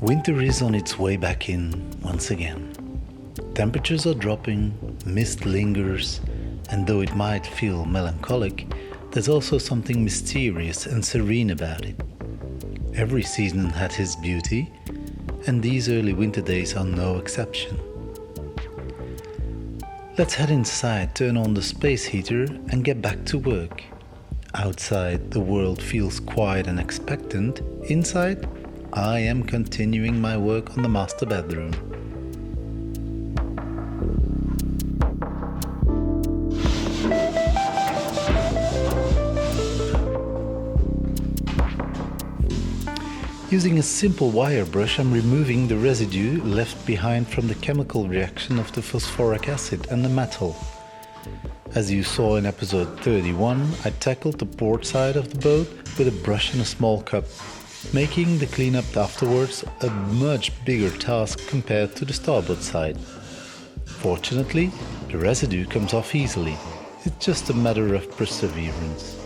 Winter is on its way back in once again. Temperatures are dropping, mist lingers, and though it might feel melancholic, there's also something mysterious and serene about it. Every season had its beauty, and these early winter days are no exception. Let's head inside, turn on the space heater, and get back to work. Outside, the world feels quiet and expectant. Inside, I am continuing my work on the master bedroom. Using a simple wire brush, I'm removing the residue left behind from the chemical reaction of the phosphoric acid and the metal. As you saw in episode 31, I tackled the port side of the boat with a brush and a small cup, making the cleanup afterwards a much bigger task compared to the starboard side. Fortunately, the residue comes off easily. It's just a matter of perseverance.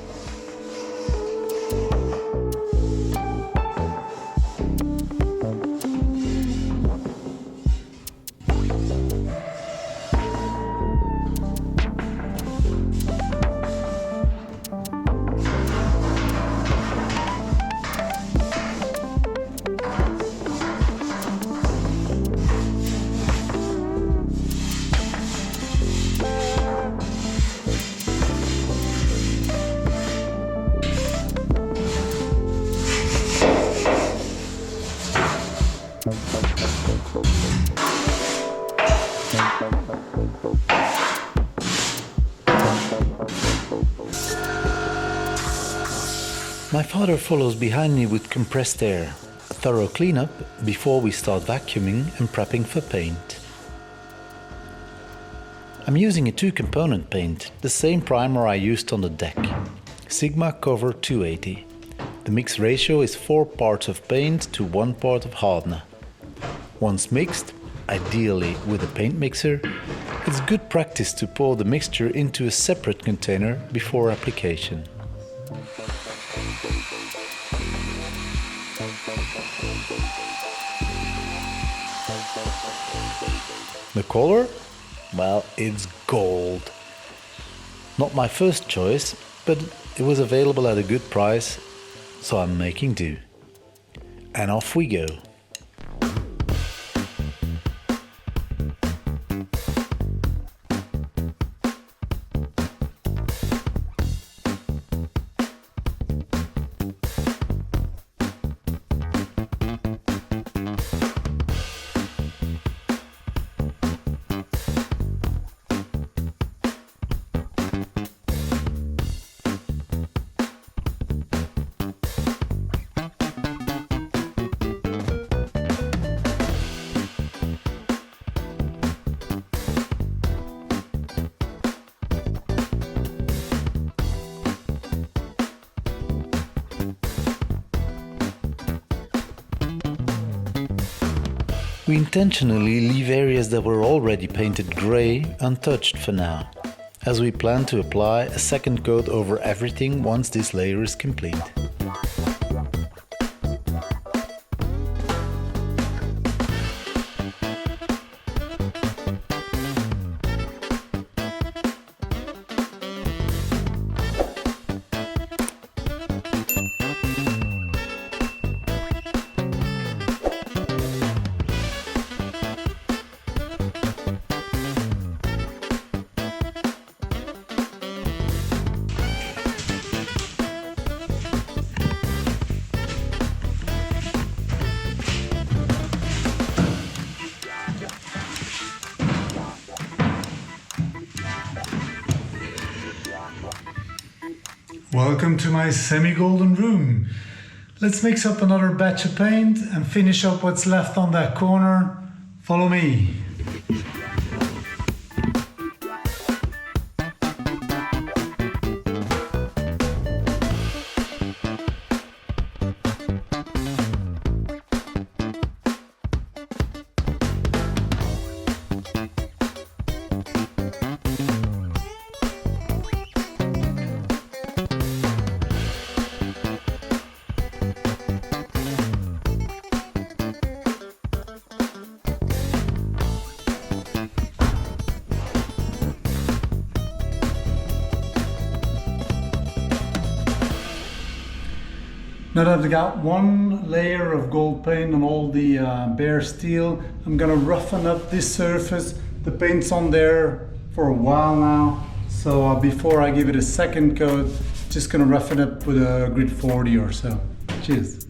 My father follows behind me with compressed air, a thorough cleanup before we start vacuuming and prepping for paint. I'm using a 2-component paint, the same primer I used on the deck, Sigma Cover 280. The mix ratio is 4 parts of paint to 1 part of hardener. Once mixed, ideally with a paint mixer, it's good practice to pour the mixture into a separate container before application. The color? Well, it's gold. Not my first choice, but it was available at a good price, so I'm making do. And off we go. We intentionally leave areas that were already painted grey untouched for now, as we plan to apply a second coat over everything once this layer is complete. Welcome to my semi-golden room. Let's mix up another batch of paint and finish up what's left on that corner. Follow me. Now that I've got one layer of gold paint on all the bare steel, I'm gonna roughen up this surface. The paint's on there for a while now, so before I give it a second coat, just gonna roughen it up with a grit 40 or so. Cheers.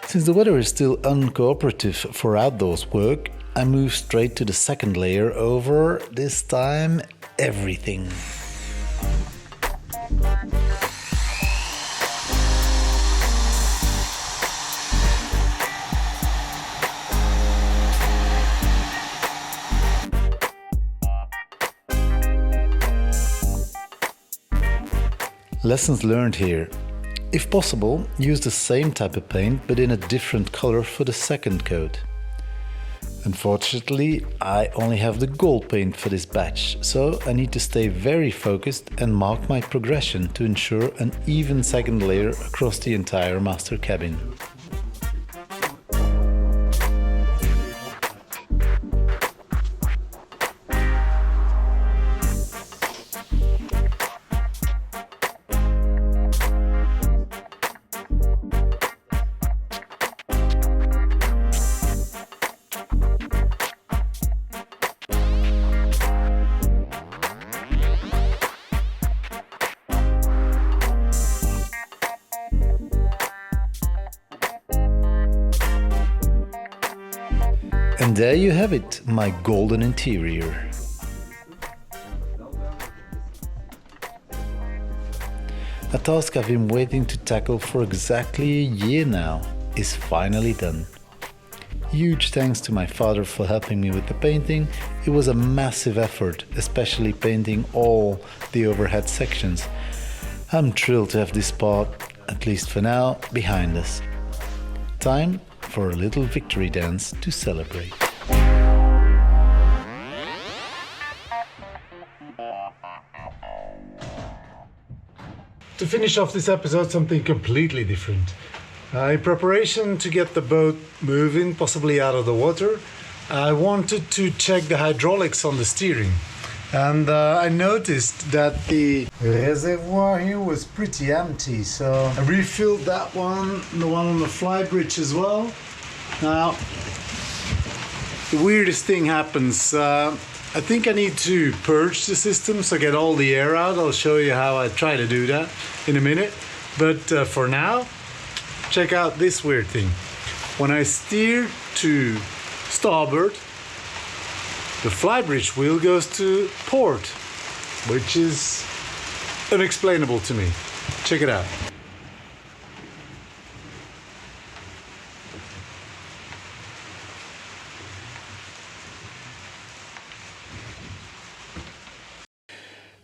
Since the weather is still uncooperative for outdoors work, I move straight to the second layer over, this time, everything. Lessons learned here. If possible, use the same type of paint but in a different color for the second coat. Unfortunately, I only have the gold paint for this batch, so I need to stay very focused and mark my progression to ensure an even second layer across the entire master cabin. And there you have it, my golden interior. A task I've been waiting to tackle for exactly a year now is finally done. Huge thanks to my father for helping me with the painting. It was a massive effort, especially painting all the overhead sections. I'm thrilled to have this part, at least for now, behind us. Time for a little victory dance to celebrate. To finish off this episode, something completely different. In preparation to get the boat moving, possibly out of the water, I wanted to check the hydraulics on the steering. And I noticed that the reservoir here was pretty empty, so I refilled that one, the one on the fly bridge as well. Now, the weirdest thing happens. I think I need to purge the system, so get all the air out. I'll show you how I try to do that in a minute. But for now, check out this weird thing. When I steer to starboard, the flybridge wheel goes to port, which is unexplainable to me. Check it out.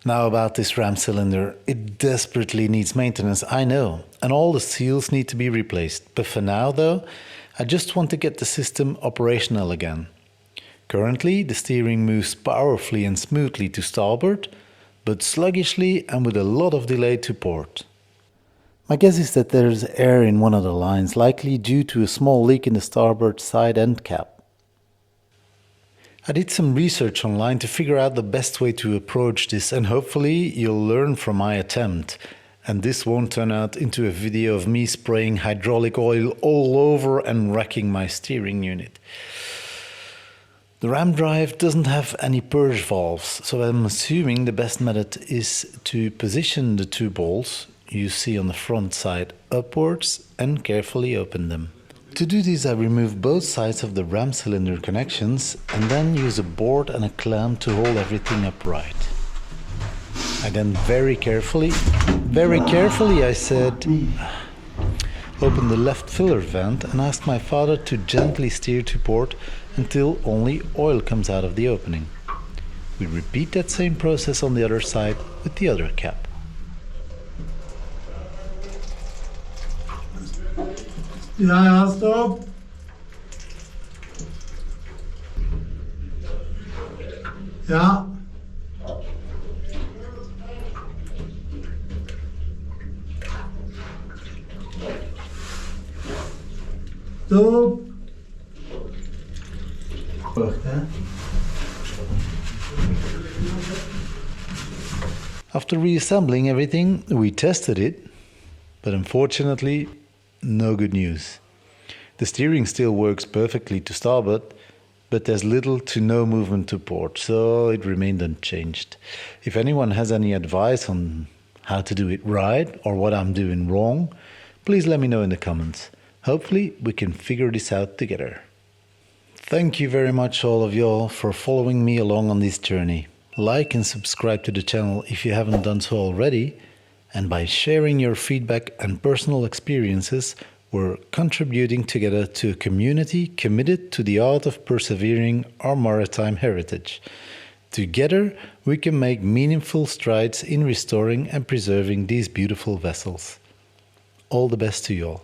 Now about this ram cylinder, it desperately needs maintenance, I know, and all the seals need to be replaced. But for now though, I just want to get the system operational again. Currently, the steering moves powerfully and smoothly to starboard, but sluggishly and with a lot of delay to port. My guess is that there's air in one of the lines, likely due to a small leak in the starboard side end cap. I did some research online to figure out the best way to approach this, and hopefully you'll learn from my attempt. And this won't turn out into a video of me spraying hydraulic oil all over and wrecking my steering unit. The ram drive doesn't have any purge valves, so I'm assuming the best method is to position the two balls you see on the front side upwards and carefully open them. To do this, I remove both sides of the ram cylinder connections and then use a board and a clamp to hold everything upright. I then very carefully I said, open the left filler vent and ask my father to gently steer to port until only oil comes out of the opening. We repeat that same process on the other side with the other cap. Ja, stop. Ja. Stop! After reassembling everything, we tested it, but unfortunately, no good news. The steering still works perfectly to starboard, but there's little to no movement to port, so it remained unchanged. If anyone has any advice on how to do it right or what I'm doing wrong, please let me know in the comments. Hopefully we can figure this out together. Thank you very much all of y'all for following me along on this journey. Like and subscribe to the channel if you haven't done so already, and by sharing your feedback and personal experiences, we're contributing together to a community committed to the art of persevering our maritime heritage. Together, we can make meaningful strides in restoring and preserving these beautiful vessels. All the best to you all.